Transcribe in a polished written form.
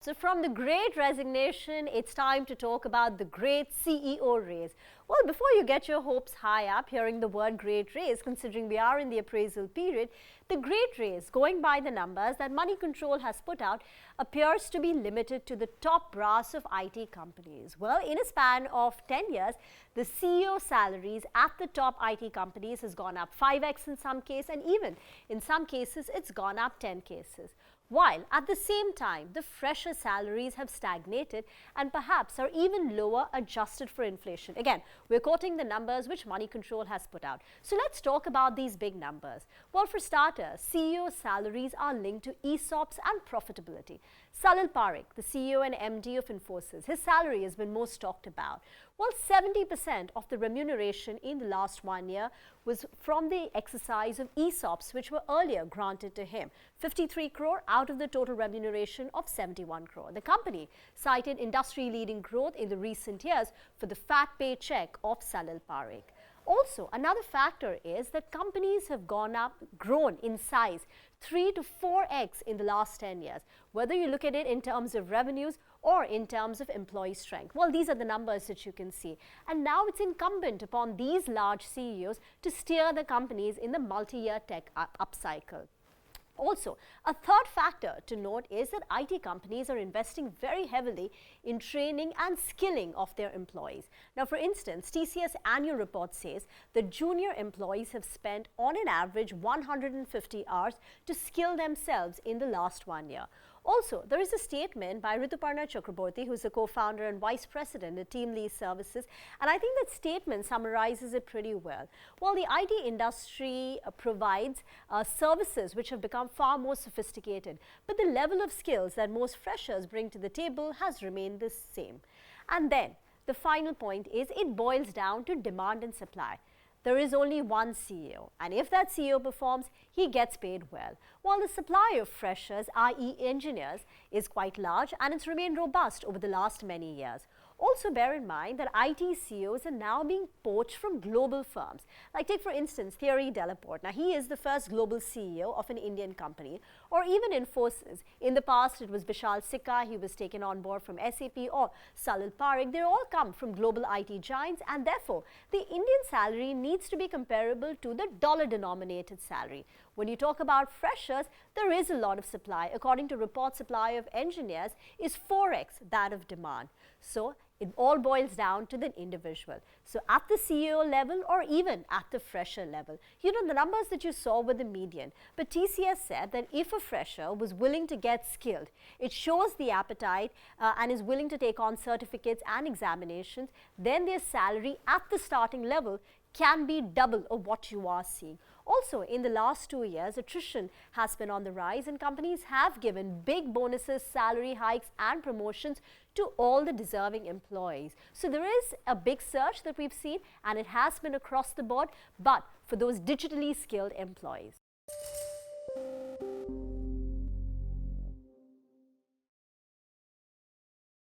So from the great resignation, it's time to talk about the great CEO raise. Well, before you get your hopes high up hearing the word great raise, considering we are in the appraisal period, the great raise, going by the numbers that Money Control has put out, appears to be limited to the top brass of IT companies. Well, in a span of 10 years, the CEO salaries at the top IT companies has gone up 5x in some cases, and even in some cases, it's gone up 10 cases. While at the same time, the fresher salaries have stagnated and perhaps are even lower adjusted for inflation. Again, we're quoting the numbers which Money Control has put out. So let's talk about these big numbers. Well, for starters, CEO salaries are linked to ESOPs and profitability. Salil Parekh, the CEO and MD of Infosys, his salary has been most talked about. Well, 70% of the remuneration in the last 1 year was from the exercise of ESOPs, which were earlier granted to him. 53 crore out of the total remuneration of 71 crore. The company cited industry-leading growth in the recent years for the fat paycheck of Salil Parekh. Also, another factor is that companies have grown in size 3 to 4x in the last 10 years, whether you look at it in terms of revenues or in terms of employee strength. Well, these are the numbers that you can see. And now it's incumbent upon these large CEOs to steer the companies in the multi-year tech upcycle. Also, a third factor to note is that IT companies are investing very heavily in training and skilling of their employees. Now, for instance, TCS annual report says that junior employees have spent on an average 150 hours to skill themselves in the last 1 year. Also, there is a statement by Rituparna Chakraborty, who is the co-founder and vice president at Team Lease Services, and I think that statement summarizes it pretty well. While the IT industry provides services which have become far more sophisticated, but the level of skills that most freshers bring to the table has remained the same. And then, the final point is it boils down to demand and supply. There is only one CEO, and if that CEO performs, he gets paid well. While the supply of freshers, i.e. engineers, is quite large and it's remained robust over the last many years. Also bear in mind that IT CEOs are now being poached from global firms. Like take for instance Thierry Delaporte. Now he is the first global CEO of an Indian company, or even Infosys. In the past it was Vishal Sikka, he was taken on board from SAP, or Salil Parekh. They all come from global IT giants, and therefore the Indian salary needs to be comparable to the dollar-denominated salary. When you talk about freshers, there is a lot of supply. According to report, supply of engineers is 4x that of demand. So it all boils down to the individual. So at the CEO level or even at the fresher level, you know, the numbers that you saw were the median. But TCS said that if a fresher was willing to get skilled, it shows the appetite and is willing to take on certificates and examinations, then their salary at the starting level can be double of what you are seeing. Also, in the last 2 years, attrition has been on the rise and companies have given big bonuses, salary hikes and promotions to all the deserving employees. So there is a big surge that we've seen, and it has been across the board, but for those digitally skilled employees.